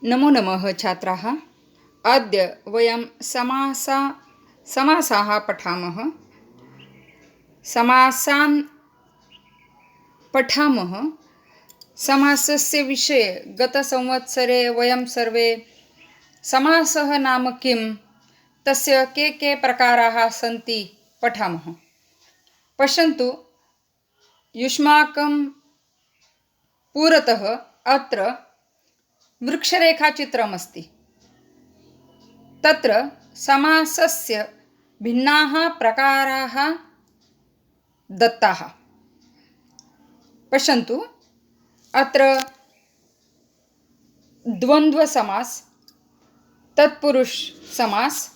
नमो नमः छात्राः। अद्य वयं समासाः पठामः। समासान् पठामः। समासस्य विषये गतसंवत्सरे वयं सर्वे समासः नाम किं, तस्य के प्रकाराः सन्ति पठामः। पश्यन्तु, युष्माकं पुरतः अत्र वृक्षरेखाचित्रमस्ति। तत्र समासस्य भिन्नाः प्रकाराः दत्ताः। पश्यन्तु, अत्र द्वन्द्वसमास, तत्पुरुष समास,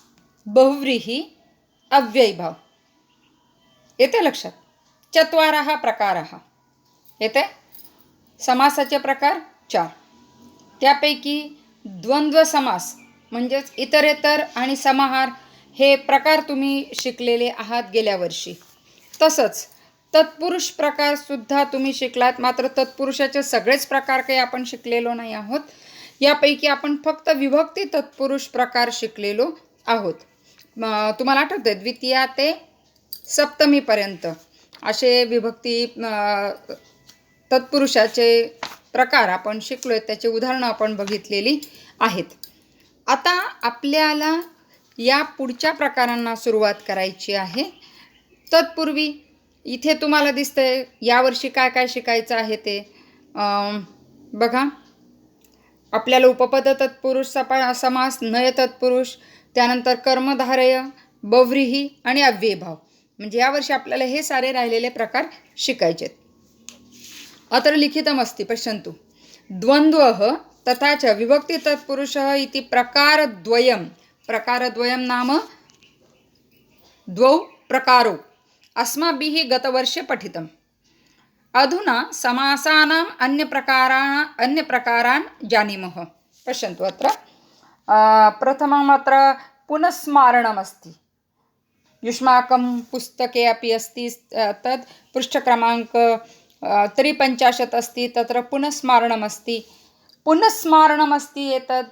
बहुव्रीहि, अव्ययीभाव येते लक्षात। चत्वारः प्रकाराः येते। समासाचे प्रकार 4। त्यापैकी द्वंद्व समास म्हणजेच इतरेतर आणि समाहार हे प्रकार तुम्ही शिकलेले आहात गेल्या वर्षी। तसंच तत्पुरुष प्रकार सुद्धा तुम्ही शिकलात, मात्र तत्पुरुषाचे सगळेच प्रकार काही आपण शिकलेलो नाही आहोत। यापैकी आपण फक्त विभक्ती तत्पुरुष प्रकार शिकलेलो आहोत। तुम्हाला आठवते द्वितीया ते सप्तमीपर्यंत असे विभक्ती तत्पुरुषाचे प्रकार आपण शिकलोय, त्याची उदाहरणं आपण बघितलेली आहेत। आता आपल्याला या पुढच्या प्रकारांना सुरुवात करायची आहे। तत्पूर्वी इथे तुम्हाला दिसतंय यावर्षी काय काय शिकायचं आहे ते बघा। आपल्याला उपपद तत्पुरुष समास, नय तत्पुरुष, त्यानंतर कर्मधारय, बहुव्रीहि आणि अव्ययीभाव, म्हणजे यावर्षी आपल्याला हे सारे राहिलेले प्रकार शिकायचे। अत्र लिखितमस्ति, पश्यन्तु। द्वन्द्वः तथा च विभक्ति तत्पुरुषः इति प्रकारद्वयं नाम द्वौ प्रकारौ अस्माभिः गतवर्षे पठितम्। अधुना समासानाम् अन्यप्रकारान् जानीमः। पश्यन्तु, अत्र प्रथमम् अत्र पुनस्मारणमस्ति। युष्माकं पुस्तके अपि अस्ति, तत् पृष्ठक्रमाङ्क 53 अस्ति। तत्र पुनस्मारणमस्ति, पुनस्मारणमस्ति एतत्।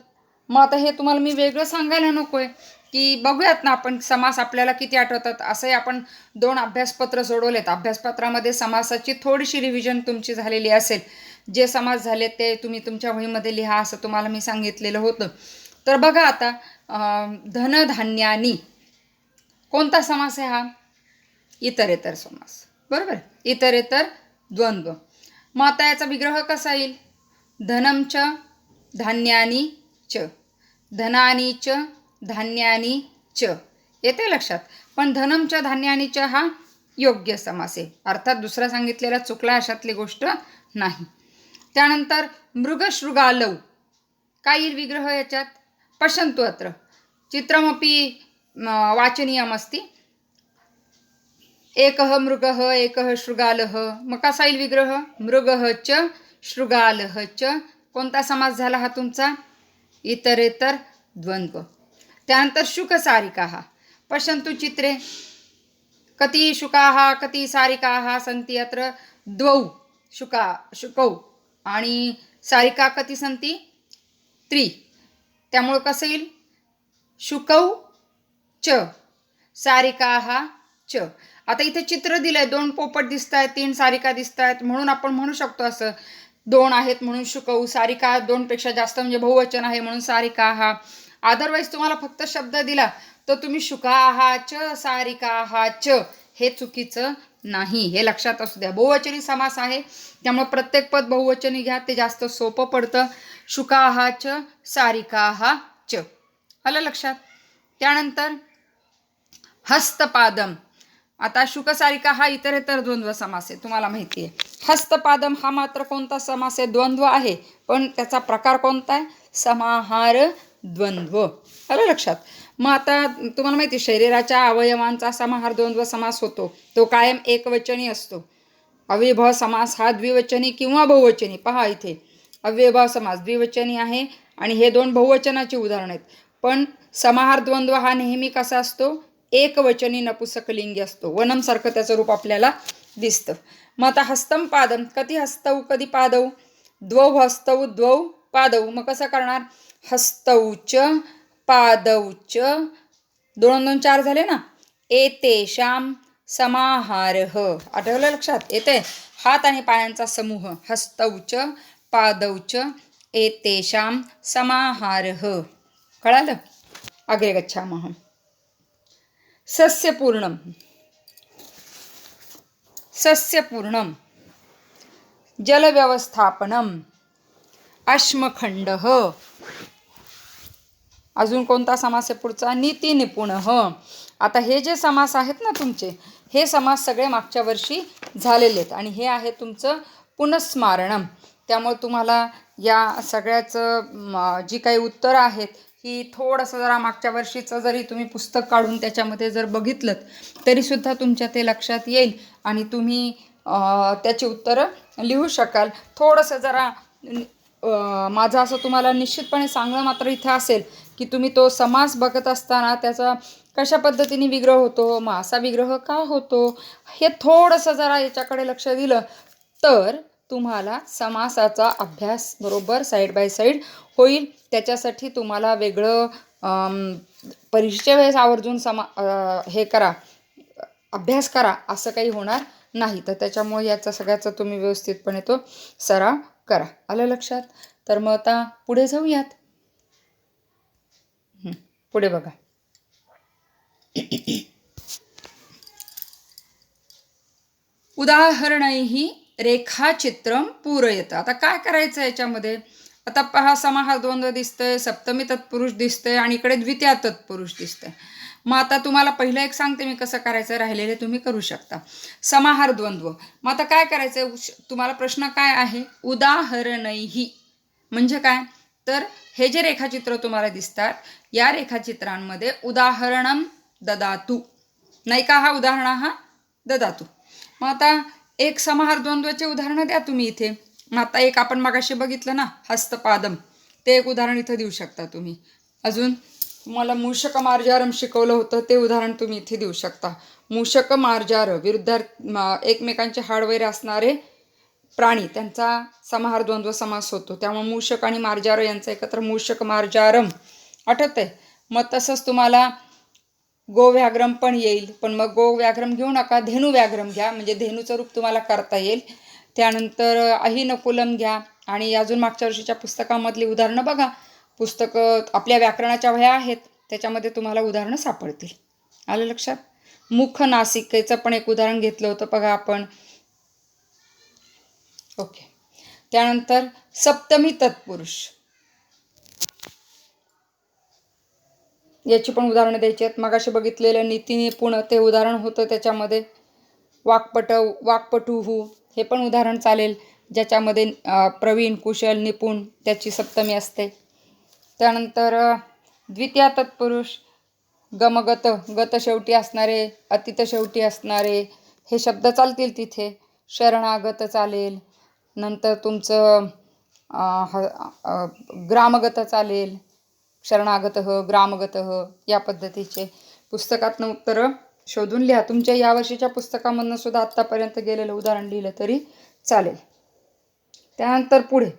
मग आता हे तुम्हाला मी वेगळं सांगायला नकोय की बघूयात ना आपण समास आपल्याला किती आठवतात। असंही आपण 2 अभ्यासपत्र सोडवलेत। अभ्यासपत्रामध्ये समासाची थोडीशी रिव्हिजन तुमची झालेली असेल। जे समास झाले ते तुम्ही तुमच्या वहीमध्ये लिहा असं तुम्हाला मी सांगितलेलं होतं। तर बघा आता, धनधान्यानी कोणता समास आहे हा? इतरेतर समास, बरोबर। इतरेतर द्वंद्व। मग आता याचा विग्रह कसा येईल? धनम च धान्यानी च, धनानी च धान्यानी च येते लक्षात। पण धनम च धान्यानी च हा योग्य समास आहे, अर्थात दुसरा सांगितलेला चुकला अशातली गोष्ट नाही। त्यानंतर मृगशृगालौ काय येईल विग्रह याच्यात? पश्यन्तु, अत्र चित्रमपि वाचनीयमस्ति। एकः मृगः एकः शृगालः, मग कसा येईल विग्रह? मृगः च शृगालः च। कोणता समास झाला हा तुमचा? इतरेतर द्वंद्व। त्यानंतर शुकसारिकाः। पश्यन्तु चित्रे, कति शुकाः कति सारिकाः सन्ति? अत्र द्वौ शुकौ आणि सारिका कति सन्ति? 3। त्यामुळे कसं येईल? शुकौ च सारिकाः च। आता इथे चित्र दिलंय, 2 पोपट दिसत आहेत, 3 सारिका दिसत आहेत, म्हणून आपण म्हणू शकतो असं 2 आहेत म्हणून शुकौ, सारिका 2 पेक्षा जास्त म्हणजे बहुवचन आहे म्हणून सारिकाः। अदरवाईज तुम्हाला फक्त शब्द दिला तर तुम्ही शुकाः च सारिकाः च हे चुकीचं नाही, हे लक्षात असू द्या। बहुवचनी समास आहे त्यामुळे प्रत्येक पद बहुवचनी घ्या, ते जास्त सोपं पडतं। शुकाः च सारिकाः च, आलं लक्षात। त्यानंतर हस्तपादम। आता शुकसारिका हा इतरेतर द्वंद्व समास आहे, तुम्हाला माहिती आहे। हस्तपादम हा मात्र कोणता समास आहे? द्वंद्व आहे, पण त्याचा प्रकार कोणता आहे? समाहार द्वंद्व, आलं लक्षात। मग आता तुम्हाला माहिती आहे शरीराच्या अवयवांचा समाहार द्वंद्व समास होतो, तो कायम एकवचनी असतो। अव्ययीभाव समास हा द्विवचनी किंवा बहुवचनी, पहा इथे अव्ययीभाव समास द्विवचनी आहे आणि हे 2 बहुवचनाची उदाहरण आहेत। पण समाहार द्वंद्व हा नेहमी कसा असतो? एकवचनी नपुंसकलिंगी असतो। वनम सारखं त्याचं रूप आपल्याला दिसतं। मग आता हस्तम पादम, कधी हस्तौ कधी पादौ? द्वौ हस्तौ द्वौ पादौ. मग कसं करणार? हस्तौच पादौच, 2 2 4 झाले ना. एतेषां समाहारः. आठवलं? लक्षात येते? हात आणि पायांचा समूह. हस्तौच पादौच एतेषां समाहारः. कळालं? अग्रे गच्छामः. सस्यपूर्णं. सस्यपूर्णं जलव्यवस्थापनम् अश्मखंडः. अजून कोणता समास आहे पुढचा? नीतिनिपुणः. आता हे जे समास आहेत ना तुमचे, हे समास सगळे मागच्या वर्षी झालेले आहेत आणि हे आहे तुमचं पुनस्मारणम. त्यामुळे तुम्हाला या सगळ्याचं जी काही उत्तरं आहेत ही थोडंसं जरा मागच्या वर्षीचं जरी तुम्ही पुस्तक काढून त्याच्यामध्ये जर बघितलं तरीसुद्धा तुमच्या ते लक्षात येईल आणि तुम्ही त्याची उत्तरं लिहू शकाल. थोडंसं जरा माझं असं तुम्हाला निश्चितपणे सांगणं मात्र इथं असेल की तुम्ही तो समास बघत असताना त्याचा कशा पद्धतीने विग्रह होतो, मग असा विग्रह का होतो, हे थोडंसं जरा याच्याकडे लक्ष दिलं तर तुम्हाला समासाचा अभ्यास बरोबर साईड बाय साईड होईल. त्याच्यासाठी तुम्हाला वेगळं परीक्षेच्या वेळेस आवर्जून हे करा, अभ्यास करा असं काही होणार नाही. तर त्याच्यामुळे याचा सगळ्याचा तुम्ही व्यवस्थितपणे तो सराव करा. आलं लक्षात? तर मग आता पुढे जाऊयात. पुढे बघा. उदाहरणैः रेखाचित्रं पूरयत. आता काय करायचं याच्यामध्ये? आता पहा, समाहार द्वंद्व दिसतंय, सप्तमी तत्पुरुष दिसतंय आणि इकडे द्वितीया तत्पुरुष दिसतंय. मग आता तुम्हाला पहिलं एक सांगते मी कसं करायचं, राहिलेले तुम्ही करू शकता. समाहार द्वंद्व. मग आता काय करायचं? तुम्हाला प्रश्न काय आहे? उदाहरणैः म्हणजे काय? तर हे जे रेखाचित्र तुम्हाला दिसतात या रेखाचित्रांमध्ये उदाहरणं ददातु. नाही का? हा उदाहरण हा ददातु. मग आता एक समाहार द्वंद्वाचे उदाहरणं द्या तुम्ही इथे. मग आता एक आपण मगाशी बघितलं ना, हस्तपादम, ते एक उदाहरण इथं देऊ शकता तुम्ही. अजून तुम्हाला मूषक मार्जारम शिकवलं होतं ते उदाहरण तुम्ही इथे देऊ शकता. मूषक मार्जार, विरुद्ध एकमेकांचे हाड वगैरे असणारे प्राणी, त्यांचा समाहार द्वंद्व समास होतो. त्यामुळे मूषक आणि मार्जार यांचा एकत्र मूषक मार्जारम. आठवतंय? मग तसंच तुम्हाला गोव्याघ्रम पण येईल, पण मग गोव्याघ्रम घेऊ नका, धेनुव्याघ्रम घ्या, म्हणजे धेनूचं रूप तुम्हाला करता येईल. त्यानंतर अहिनकुलम घ्या आणि अजून मागच्या वर्षीच्या पुस्तकामधली उदाहरणं बघा. पुस्तकं आपल्या व्याकरणाच्या वह्या आहेत, त्याच्यामध्ये तुम्हाला उदाहरणं सापडतील. आलं लक्षात? मुख नासिकेचं पण एक उदाहरण घेतलं होतं बघा आपण. ओके. त्यानंतर सप्तमी तत्पुरुष, याची पण उदाहरणं द्यायची आहेत. मगाशी बघितलेलं नीतिनिपुण ते उदाहरण होतं, त्याच्यामध्ये वाक्पटुहू हे पण उदाहरण चालेल, ज्याच्यामध्ये प्रवीण, कुशल, निपुण त्याची सप्तमी असते. त्यानंतर द्वितीया तत्पुरुष, गमगत, गत शेवटी असणारे, अतीत शेवटी असणारे हे शब्द चालतील तिथे. शरणागत चालेल. नंतर तुमचं ग्रामगत चालेल. शरणागत, ग्रामगत या पद्धतीचे पुस्तकातनं उत्तरं शोधून लिहा. तुमच्या यावर्षीच्या पुस्तकामधनं सुद्धा आत्तापर्यंत गेलेलं उदाहरण लिहिलं तरी चालेल. त्यानंतर पुढे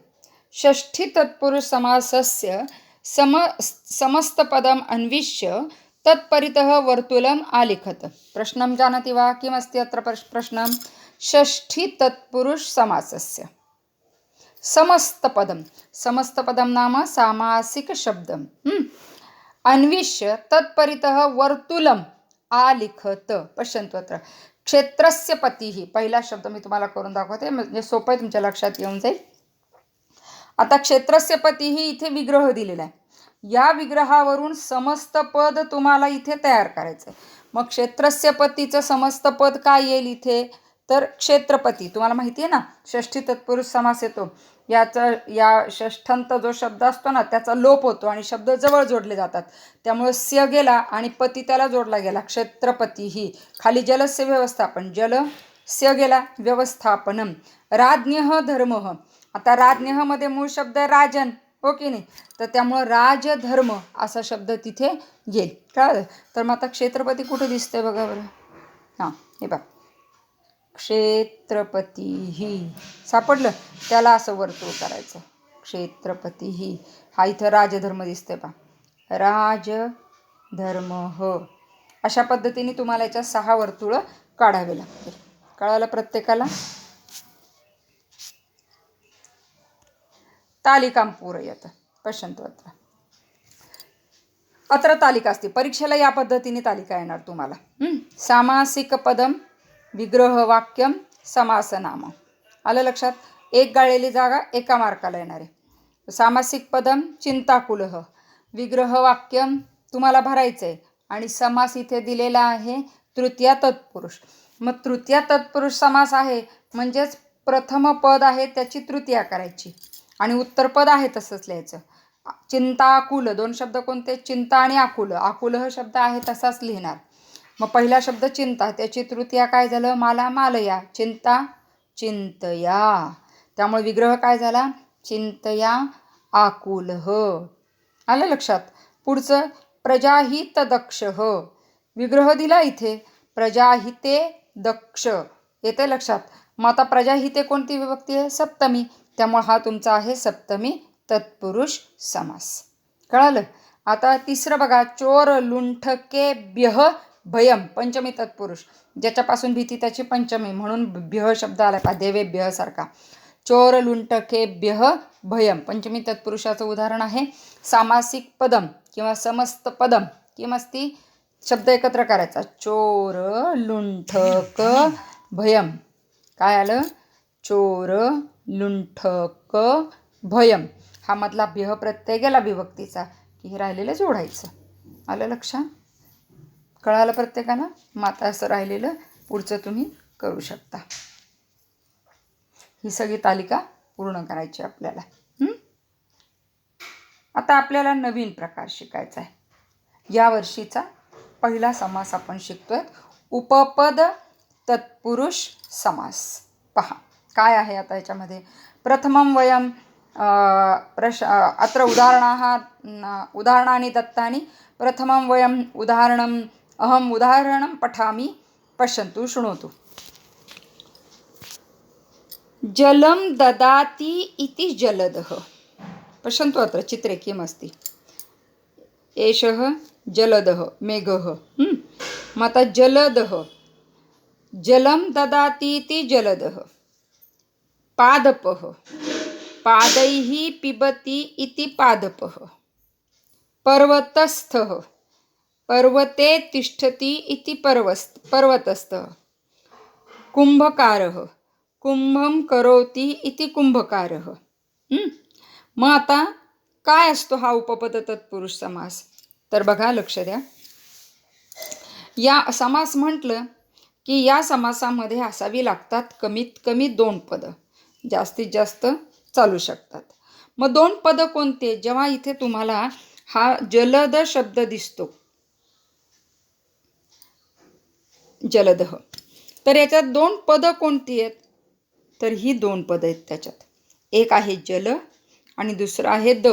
षष्ठी तत्पुरुष समासस्य समस्तपदम् अन्विष्य तत्परितः वर्तुलम् आलिखत. प्रश्नं जानाति वा? किमस्ति अत्र प्रश्नं? षष्ठी तत्पुरुष समासस्य समस्तपदं, समस्तपदं नाम सामासिक शब्दं, अन्विष्य तत्परितः वर्तुलम् आलिखत. पश्यन्तु अत्र क्षेत्रस्य पतिः, पहिला शब्द मी तुम्हाला करून दाखवते म्हणजे सोपं आहे, तुमच्या लक्षात येऊन जाईल. आता क्षेत्रस्य पतिः इथे विग्रह दिलेला आहे. या विग्रहावरून समस्त पद तुम्हाला इथे तयार करायचं आहे. मग क्षेत्रस्य पतीचं समस्त पद काय येईल इथे? तर क्षेत्रपती. तुम्हाला माहिती आहे ना, षष्ठी तत्पुरुष समास येतो, या षष्ठंत जो शब्द असतो ना त्याचा लोप होतो आणि शब्द जवळ जोडले जातात. त्यामुळे स्य गेला आणि पती त्याला जोडला गेला. क्षेत्रपती ही खाली जलस्य व्यवस्थापन, जल स्य गेला व्यवस्थापनम. राज्ञः धर्मः. आता राज्ञः मध्ये मूळ शब्द राजन, हो की नाही? तर त्यामुळं राजधर्म असा शब्द तिथे येईल. कळलं? तर मग आता क्षेत्रपती कुठे दिसतंय बघा बरं. हां, हे बघा, क्षेत्रपती ही सापडलं. त्याला असं वर्तुळ करायचं. क्षेत्रपती. हा इथं राजधर्म दिसतोय पा, राजधर्म. अशा पद्धतीने तुम्हाला याच्या 6 वर्तुळं काढावे लागतील. कळालं प्रत्येकाला? तालिकां पूरयत. पश्यन्तु अत्र तालिका असते. परीक्षेला या पद्धतीने तालिका येणार तुम्हाला. सामासिक पदम, विग्रहवाक्यम, समासनाम. आलं लक्षात? एक गाळलेली जागा एका मार्काला येणार आहे. सामासिक पदम चिंताकुलः, विग्रहवाक्यम तुम्हाला भरायचं आहे, आणि समास इथे दिलेला आहे तृतीया तत्पुरुष. मग तृतीया तत्पुरुष समास आहे म्हणजेच प्रथम पद आहे त्याची तृतीया करायची, आणि उत्तरपद आहे तसंच लिहायचं. चिंताकुल, 2 शब्द कोणते? चिंता आणि आकुल. आकुल हा शब्द आहे तसाच लिहिणार. मग पहिला शब्द चिंता, त्याची तृतीया काय झालं? माला मालया. चिंता चिंतया. त्यामुळे विग्रह काय झाला? चिंतया आकुलः. आलं लक्षात? पुढचं प्रजाहित दक्ष. विग्रह दिला इथे, प्रजाहिते दक्ष. येते लक्षात? मग आता प्रजाहिते कोणती विभक्ती आहे? सप्तमी. त्यामुळे हा तुमचा आहे सप्तमी तत्पुरुष समास. कळालं? आता तिसरं बघा, चोर लुंठकेभ्यः भयम, पंचमी तत्पुरुष. ज्याच्यापासून भीती त्याची पंचमी, म्हणून भ्यः शब्द आला पा, देवेभ्यः सारखा. चोर लुंठकेभ्यः भयम, पंचमी तत्पुरुषाचं उदाहरण आहे. सामासिक पदम किंवा समस्त पदम किमस्ती, शब्द एकत्र करायचा. चोर लुंठक भयम. काय आलं? चोर लुंठक भयम. हा मधला भ्यः प्रत्यय गेला विभक्तीचा की हे राहिलेलं जोडायचं. आलं लक्षात? कळालं प्रत्येकाला? मग आता असं राहिलेलं पुढचं तुम्ही करू शकता. ही सगळी तालिका पूर्ण करायची आपल्याला. आता आपल्याला नवीन प्रकार शिकायचा आहे. या वर्षीचा पहिला समास आपण शिकतोय, उपपद तत्पुरुष समास. पहा काय आहे आता याच्यामध्ये. प्रथमं वयं अत्र उदाहरणानि दत्तानि. प्रथमं वयं उदाहरणम् अहम् उदाहरणं पठामि. पश्यन्तु, शृणोतु. जलं ददाति इति जलदः. पश्यन्तु अत्र चित्रे किमस्ति. एषः जलदः, मेघः. मग आता जलदः, जलं ददाति इति जलदः. पादपः, पादैः पिबति इति पादपः. पर्वतस्थः, पर्वते तिष्ठति इति पर्वतस्थः. कुंभकारः, कुंभं करोति इति कुंभकारः. मग आता काय असतो हा उपपद तत्पुरुष समास? तर बघा, लक्ष द्या. या समास म्हटलं की या समासामध्ये असावी लागतात कमीत कमी 2 पदं, जास्तीत जास्त चालू शकतात. मग 2 पदं कोणते? जेव्हा इथे तुम्हाला हा जलद शब्द दिसतो, जलदः, तर याच्यात 2 पदं कोणती आहेत? तर ही 2 पदं आहेत त्याच्यात. एक आहे जल आणि दुसरं आहे द.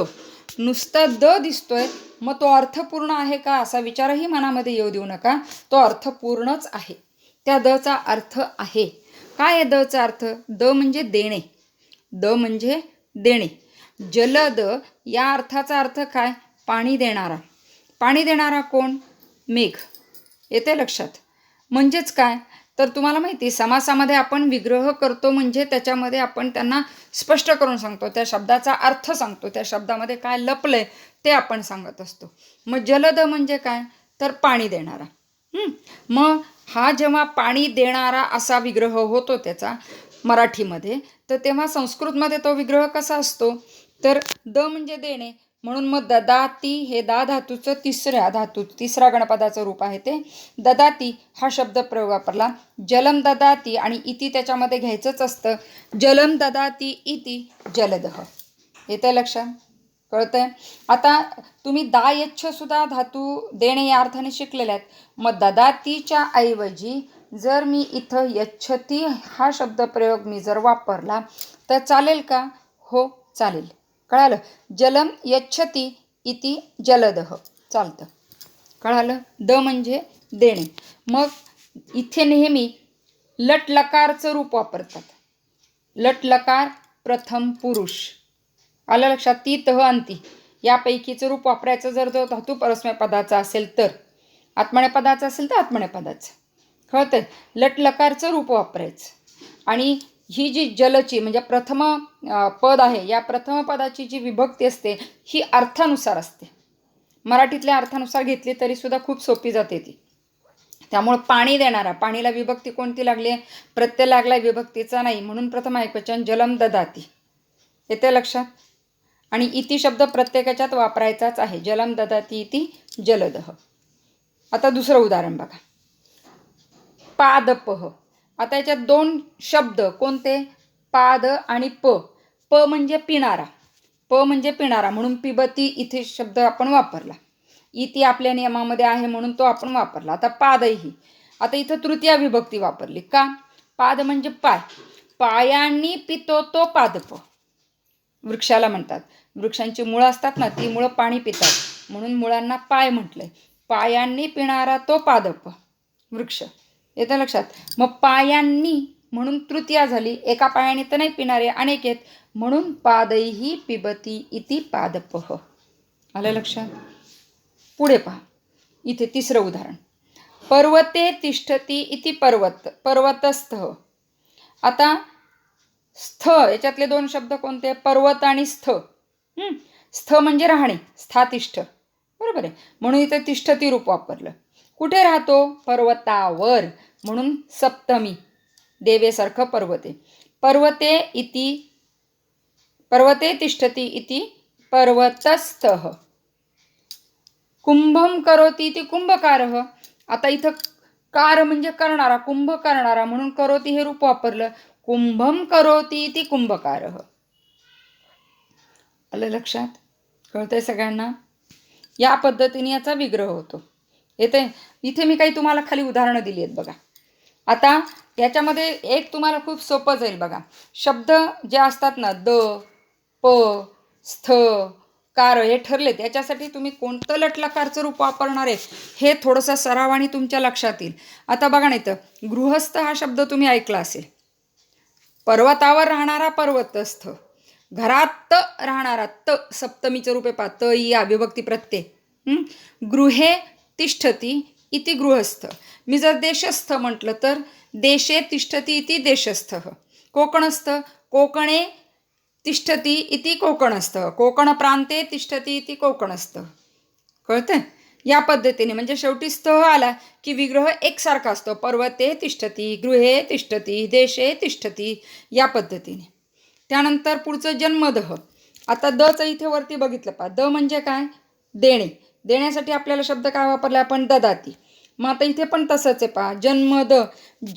नुसतं द दिसतोय, मग तो अर्थपूर्ण आहे का असा विचारही मनामध्ये येऊ देऊ नका. तो अर्थपूर्णच आहे. त्या दचा अर्थ आहे. काय आहे दचा अर्थ? द म्हणजे देणे. द म्हणजे देणे. जलद या अर्थाचा अर्थ काय? पाणी देणारा. पाणी देणारा कोण? मेघ. येते लक्षात? म्हणजेच काय? तर तुम्हाला माहिती, समासामध्ये आपण विग्रह करतो म्हणजे त्याच्यामध्ये आपण त्यांना स्पष्ट करून सांगतो, त्या शब्दाचा अर्थ सांगतो, त्या शब्दामध्ये काय लपलंय ते आपण सांगत असतो. मग जलद म्हणजे काय? तर पाणी देणारा. मग हा जेव्हा पाणी देणारा असा विग्रह होतो त्याचा मराठीमध्ये, तर तेव्हा संस्कृतमध्ये तो विग्रह कसा असतो? तर द म्हणजे देणे, म्हणून मग ददाती हे दा धातूचं तिसरा गणपदाचं रूप आहे ते ददाती हा शब्द प्रयोग वापरला. जलम ददाती आणि इति त्याच्यामध्ये घ्यायचंच असतं. जलम ददाती इति जलदः. येतं लक्षात? कळतंय? आता तुम्ही दा यच्छ सुद्धा धातू देणे या अर्थाने शिकलेले आहेत. मग ददातीच्या ऐवजी जर मी इथं यच्छती हा शब्द प्रयोग मी जर वापरला तर चालेल का? हो, चालेल. कळालं? जलम यच्छती इति जलदः चालतं. कळालं? द म्हणजे देणे. मग इथे नेहमी लट लकारचं रूप वापरतात. लट लकार प्रथम पुरुष. आलं लक्षात? ती, तह, अंती यापैकीचं रूप वापरायचं जर तो धातू परस्मय पदाचा असेल तर. आत्मनेय पदाचा असेल तर आत्मनेय पदाचं. कळतंय? लट लकारचं रूप वापरायचं. आणि ही जी जलची म्हणजे प्रथम पद आहे, या प्रथम पदाची जी विभक्ती असते ही अर्थानुसार असते. मराठीतल्या अर्थानुसार घेतली तरी सुद्धा खूप सोपी जाते ती. त्यामुळं पाणी देणारा, पाणीला विभक्ती कोणती लागली? प्रत्यय लागला, विभक्तीचा नाही. म्हणून प्रथम एकवचन जलम ददाती. येते लक्षात? आणि इति शब्द प्रत्येकाच्यात वापरायचाच आहे. जलम ददाती इति जलदः. आता दुसरं उदाहरण बघा. पादपः. आता याच्यात दोन शब्द कोणते? पाद आणि प. प म्हणजे पिणारा, प म्हणजे पिणारा, म्हणून पिबती इथे शब्द आपण वापरला. इति आपल्या नियमामध्ये आहे म्हणून तो आपण वापरला. आता पादही. आता इथं तृतीया विभक्ती वापरली. का? पाद म्हणजे पाय. पायांनी पितो तो पादप. वृक्षाला म्हणतात. वृक्षांची मुळं असतात ना, ती मुळं पाणी पितात म्हणून मुळांना पाय म्हटलंय. पायांनी पिणारा तो पादप वृक्ष. येतं लक्षात? मग पायांनी म्हणून तृतीया झाली. एका पायाने तर नाही पिणारे, अनेक आहेत म्हणून पादैही पिबती इति पादपः. आलं लक्षात? पुढे पहा. इथे तिसरं उदाहरण. पर्वते तिष्ठती इति पर्वतस्थः. आता स्थ याच्यातले दोन शब्द कोणते? पर्वत आणि स्थ. स्थ म्हणजे राहणे, स्थातिष्ठ, बरोबर आहे. म्हणून इथे तिष्ठती रूप वापरलं. कुठे राहतो? पर्वतावर, म्हणून सप्तमी देवेसारखं पर्वते. पर्वते तिष्ठती इति पर्वतस्थः. कुंभम करोती इति कुंभकारः. आता इथं कार म्हणजे करणारा, कुंभ करणारा, म्हणून करोती हे रूप वापरलं. कुंभम करोती इति कुंभकारः. आलं लक्षात? कळतंय सगळ्यांना? या पद्धतीने याचा विग्रह होतो. येते? इथे मी काही तुम्हाला खाली उदाहरणं दिली आहेत बघा. आता याच्यामध्ये एक तुम्हाला खूप सोपं जाईल बघा. शब्द जे असतात ना, द, प, स्थ, कार हे ठरले. त्याच्यासाठी तुम्ही कोणतं लटलकारचं रूप वापरणार आहे हे थोडंसं सरावाने तुमच्या लक्षात येईल. आता बघा नाही तर गृहस्थ हा शब्द तुम्ही ऐकला असेल. पर्वतावर राहणारा पर्वतस्थ, घरात राहणारा त सप्तमीचं रूप आहे पा, त या विभक्ती प्रत्यय. गृहे तिष्ठती इति गृहस्थ. मी जर देशस्थ म्हटलं तर देशे तिष्ठती इति देशस्थः. कोकणस्थ, कोकणे तिष्ठती इति कोकणस्थ. कोकण प्रांते तिष्ठती इति कोकणस्थ. कळतंय? या पद्धतीने म्हणजे शेवटी स्थ आला की विग्रह एकसारखा असतो. पर्वते तिष्ठती, गृहे तिष्ठती, देशे तिष्ठती, या पद्धतीने. त्यानंतर पुढचं जन्मदः. आता दचं इथे वरती बघितलं पहा. द म्हणजे काय? देणे. देण्यासाठी आपल्याला शब्द काय वापरला आपण? ददाती. मग आता इथे पण तसंच आहे पहा. जन्मद,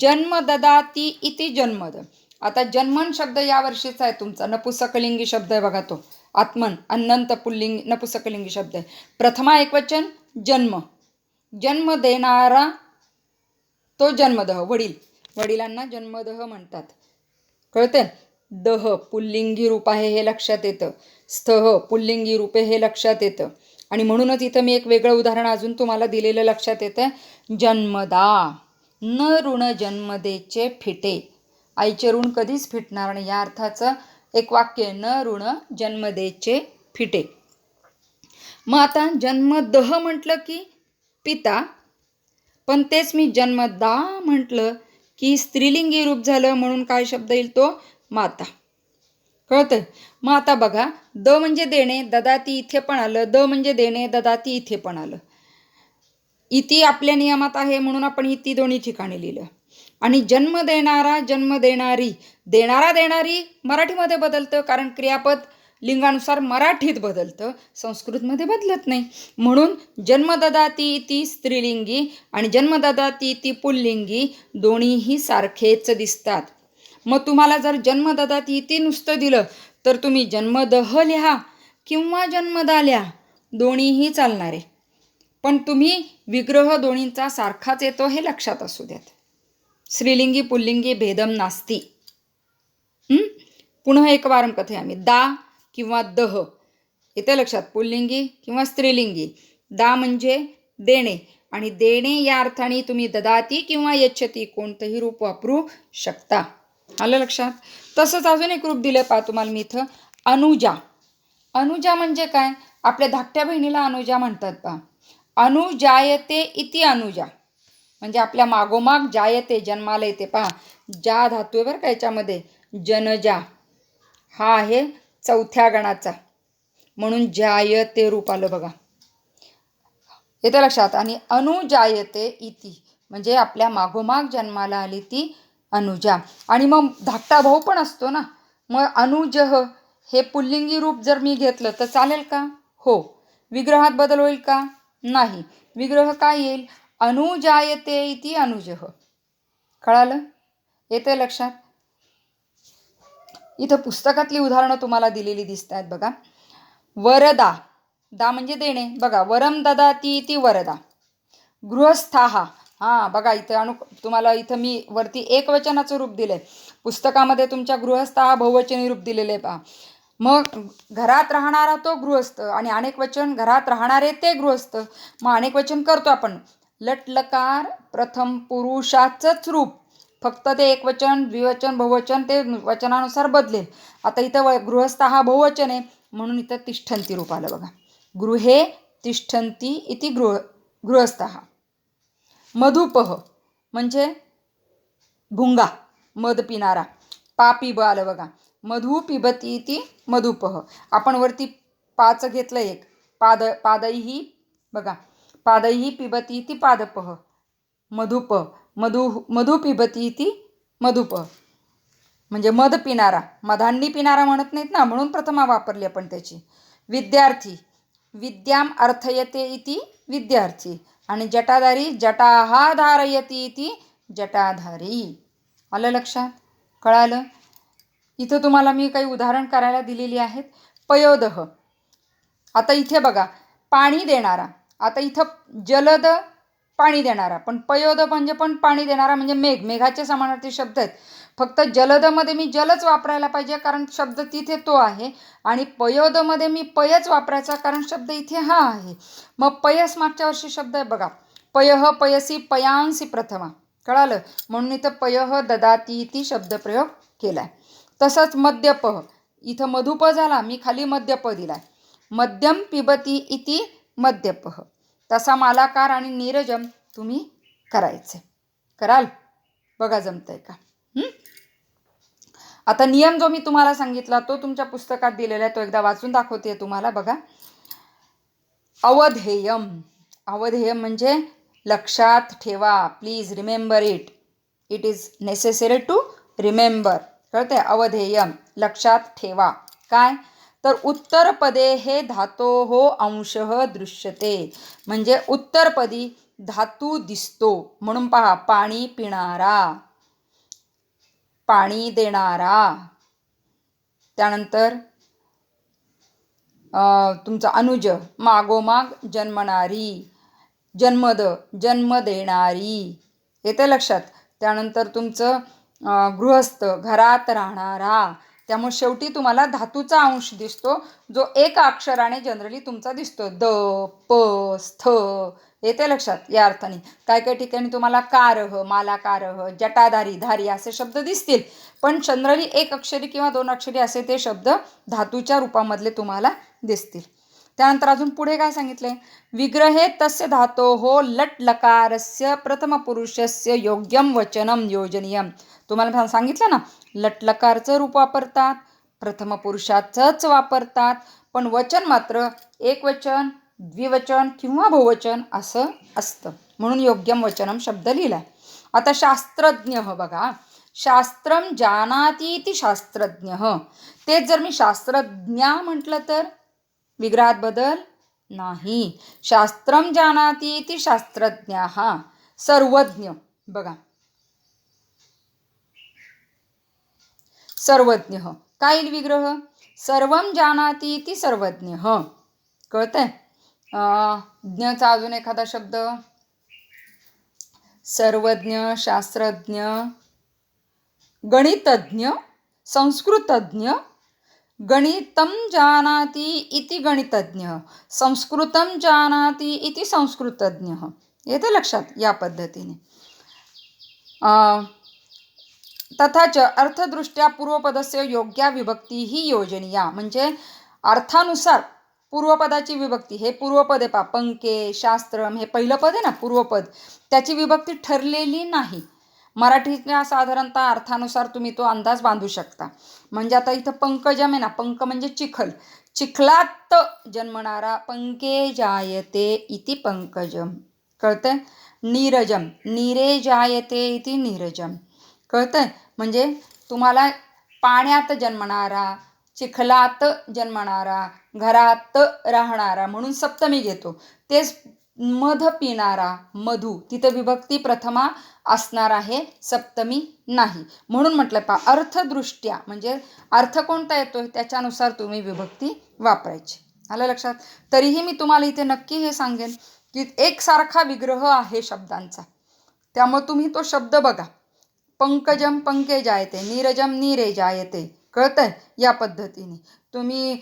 जन्म ददाती इति जन्मद. आता जन्मन शब्द या वर्षीचा आहे तुमचा. नपुसकलिंगी शब्द आहे बघा तो. आत्मन अनंत पुल्लिंग नपुसकलिंगी शब्द आहे. प्रथमा एकवचन जन्म, जन्म देणारा तो जन्मदह. वडील, वडिलांना जन्मदह म्हणतात. कळते? दह पुल्लिंगी रूप आहे हे लक्षात येतं. स्थह पुल्लिंगी रूपे हे लक्षात येतं. आणि म्हणूनच इथं मी एक वेगळं उदाहरण अजून तुम्हाला दिलेलं लक्षात येतं. जन्मदा न ऋण जन्मदेचे फिटे. आईचे ऋण कधीच फिटणार नाही या अर्थाचं एक वाक्य. न ऋण जन्मदेचे फिटे. मग आता जन्मदह म्हटलं की पिता, पण तेच मी जन्मदा म्हटलं की स्त्रीलिंगी रूप झालं म्हणून काय शब्द येईल तो? माता. कळतंय? मग आता बघा, द म्हणजे देणे, ददाती इथे पण आलं. द म्हणजे देणे, ददाती इथे पण आलं. इति आपल्या नियमात आहे म्हणून आपण इति दोन्ही ठिकाणी लिहिलं. आणि जन्म देणारा, जन्म देणारी, देणारा देणारी मराठीमध्ये बदलतं कारण क्रियापद लिंगानुसार मराठीत बदलतं, संस्कृतमध्ये बदलत नाही. म्हणून जन्म ददाती इति स्त्रीलिंगी आणि जन्म ददाती इति पुल्लिंगी दोन्हीही सारखेच दिसतात. मग तुम्हाला जर जन्म ददाती इति नुसतं दिलं तर तुम्ही जन्मदह लिहा किंवा जन्मदा लिहा, दोन्हीही चालणार आहे. पण तुम्ही विग्रह दोन्हींचा सारखाच येतो हे लक्षात असू द्यात. स्त्रीलिंगी पुल्लिंगी भेदम नास्ती. पुन्हा एकवारं कथयामि. दा किंवा दह येते लक्षात. पुल्लिंगी किंवा स्त्रीलिंगी. दा म्हणजे देणे आणि देणे या अर्थाने तुम्ही ददाती किंवा यच्छती कोणतंही रूप वापरू शकता. आलं लक्षात? तसंच अजून एक रूप दिलं पहा तुम्हाला मी इथं. अनुजा. अनुजा म्हणजे काय? आपल्या धाकट्या बहिणीला अनुजा म्हणतात पहा. अनुजायते इति अनुजा म्हणजे आपल्या मागोमाग जायते जन्माला येते पहा. ज्या धातू आहे बरं का याच्यामध्ये जनजा हा आहे चौथ्या गणाचा म्हणून जायते रूप आलं बघा. येतं लक्षात. आणि अनुजायते इति म्हणजे आपल्या मागोमाग जन्माला आली ती अनुजा. आणि मग धाकटा भाऊ पण असतो ना, मग अनुजह हे पुल्लिंगी रूप जर मी घेतलं तर चालेल का? हो. विग्रहात बदल होईल का? नाही. विग्रह काय येईल? अनुजायते इति अनुजह. कळालं? येते लक्षात. इथं पुस्तकातली उदाहरणं तुम्हाला दिलेली दिसत आहेत बघा. वरदा, दा म्हणजे देणे बघा. वरम ददाती इति वरदा. गृहस्थाहा, हां बघा इथं तुम्हाला इथं मी वरती एकवचनाचं रूप दिलंय. पुस्तकामध्ये तुमच्या गृहस्थाहा बहुवचनी रूप दिलेले आहे पहा. मग घरात राहणारा तो गृहस्थ आणि अनेक वचन घरात राहणारे ते गृहस्थ. मग अनेक वचन करतो आपण. लटलकार प्रथम पुरुषाचंच रूप, फक्त ते एकवचन द्विवचन बहुवचन ते वचनानुसार बदलेल. आता इथं गृहस्थ हा बहुवचन आहे म्हणून इथं तिष्ठन्ती रूप आलं बघा. गृहे तिष्ठन्ती इति गृहस्थः. मधुपह म्हणजे भुंगा मध पिणारा. पापी ब आलं बघा. मधु पिबती इति मधुपह. आपण वरती पाच घेतलं एक. पादही बघा. पादही पिबती इति पादपह. मधुप मधु पिबती इति मधुपह म्हणजे मध पिणारा. मधांनी पिणारा म्हणत नाहीत ना, म्हणून प्रथमा वापरली आपण त्याची. विद्यार्थी विद्याम अर्थयते इति विद्यार्थी. आणि जटाधारी जटाहा धारयती इति जटाधारी. आलं लक्षात? कळालं? इथं तुम्हाला मी काही उदाहरण करायला दिलेली आहेत. पयोदह, आता इथे बघा पाणी देणारा. आता इथं जलद पाणी देणारा, पण पयोद म्हणजे पण पाणी देणारा म्हणजे मेघ. मेघाचे समानार्थी शब्द आहेत. फक्त जलदमध्ये मी जलच वापरायला पाहिजे कारण शब्द तिथे तो आहे. आणि पयोदमध्ये मी पयच वापरायचा कारण शब्द इथे हा आहे. मग पयस मागच्या वर्षी शब्द आहे बघा. पयः पयसी पयांसी प्रथमा. कळालं? म्हणून इथं पयः ददाती इति शब्दप्रयोग केलाय. तसंच मद्यपः, इथं मधुप झाला, मी खाली मद्यप दिलाय. मध्यम पिबती इति मद्यपः. तसा मालाकार आणि नीरजम तुम्ही करायचे. कराल? बघा जमतंय का? आता नियम जो मी तुम्हाला सांगितला तो तुमच्या पुस्तकात दिलेला आहे, तो एकदा वाचून दाखवते तुम्हाला बघा. अवधेयम, अवधेयम म्हणजे लक्षात ठेवा. Please remember it. It is necessary to remember. कळते? अवधेयम लक्षात ठेवा. काय तर उत्तरपदे हे धातोः अंशः दृश्यते म्हणजे उत्तरपदी धातू दिसतो. म्हणून पहा, पाणी पिणारा, पाणी देणारा. त्यानंतर तुमचा अनुज मागोमाग जन्मणारी, जन्मद जन्म देणारी. येते लक्षात? त्यानंतर तुमचं गृहस्थ घरात राहणारा. त्यामुळे शेवटी तुम्हाला धातूचा अंश दिसतो जो एक अक्षराने जनरली तुमचा दिसतो. द प स्थ. येते लक्षात? या अर्थाने काय काय ठिकाणी तुम्हाला कारह मालाकारह जटाधारी धारी असे शब्द दिसतील, पण जनरली एक अक्षरी किंवा दोन अक्षरी असे ते शब्द धातूच्या रूपामधले तुम्हाला दिसतील. त्यानंतर अजून पुढे काय सांगितलंय? विग्रहे तस्य धातोः लट लकारस्य प्रथम पुरुषस्य योग्यम वचनम योजनीयम. तुम्हाला सांगितलं ना, लटलकारचं रूप वापरतात, प्रथम पुरुषाचंच वापरतात, पण वचन मात्र एकवचन द्विवचन किंवा बहुवचन असं असतं. म्हणून योग्यम वचनम शब्द लिहिलाय. आता शास्त्रज्ञ बघा. शास्त्रम जानाति इति शास्त्रज्ञ. तेच जर मी शास्त्रज्ञा म्हटलं तर विग्रहात बदल नाही. शास्त्रम जानाति इति शास्त्रज्ञाः. सर्वज्ञ बघा. सर्वज्ञ काय विग्रह? सर्वम जानाति इति सर्वज्ञ. कळतंय? ज्ञचा अजून एखादा शब्द. सर्वज्ञ, शास्त्रज्ञ, गणितज्ञ, संस्कृतज्ञ. गणितं जानाति इति गणितज्ञ, संस्कृतं जानाति इति संस्कृतज्ञ. येते लक्षात? या पद्धतीने. तथाच अर्थदृष्ट्या पूर्वपदस्य योग्या विभक्ती ही योजनीया म्हणजे अर्थानुसार पूर्वपदाची विभक्ती, हे पूर्वपद आहे पा, पंके शास्त्रम हे पहिलं पद आहे ना पूर्वपद, त्याची विभक्ती ठरलेली नाही. मराठीच्या साधारणतः अर्थानुसार तुम्ही तो अंदाज बांधू शकता. म्हणजे आता इथं पंकजम आहे ना, पंक म्हणजे चिखल, चिखलात जन्मणारा, पंके जायते इति पंकजम, कळतंय. नीरजम, नीरे जायते इति नीरजम, कळतंय. म्हणजे तुम्हाला पाण्यात जन्मणारा, चिखलात जन्मणारा, घरात राहणारा म्हणून सप्तमी घेतो. तेच मध पिणारा, मधु, तिथं विभक्ती प्रथमा असणार आहे, सप्तमी नाही. म्हणून म्हटलं पा, अर्थदृष्ट्या म्हणजे अर्थ कोणता येतोय त्याच्यानुसार तुम्ही विभक्ती वापरायची. आलं लक्षात. तरीही मी तुम्हाला इथे नक्की हे सांगेन की एकसारखा विग्रह आहे शब्दांचा, त्यामुळे तुम्ही तो शब्द बघा. पंकजम पंके जायते, नीरजम नीरे जायते, कळतंय. या पद्धतीने तुम्ही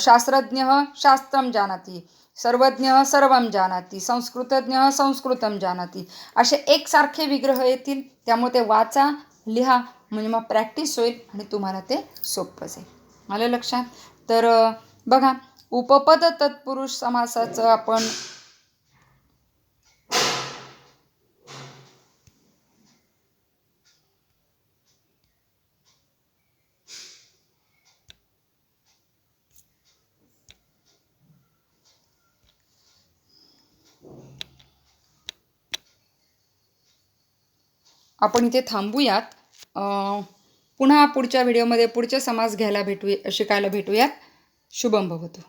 शास्त्रज्ञ शास्त्रम जानाति, सर्वज्ञ सर्वम जानाति, संस्कृतज्ञ संस्कृतम जानाति, असे एकसारखे विग्रह येतील. त्यामुळे ते वाचा, लिहा, म्हणजे मग प्रॅक्टिस होईल आणि तुम्हाला ते सोपं जाईल. आलं लक्षात. तर बघा, उपपद तत्पुरुष समासाचं आपण इथे थांबूयात. पुन्हा पुढच्या व्हिडिओमध्ये पुढचे समास घ्यायला शिकायला भेटूयात. शुभम भवतु.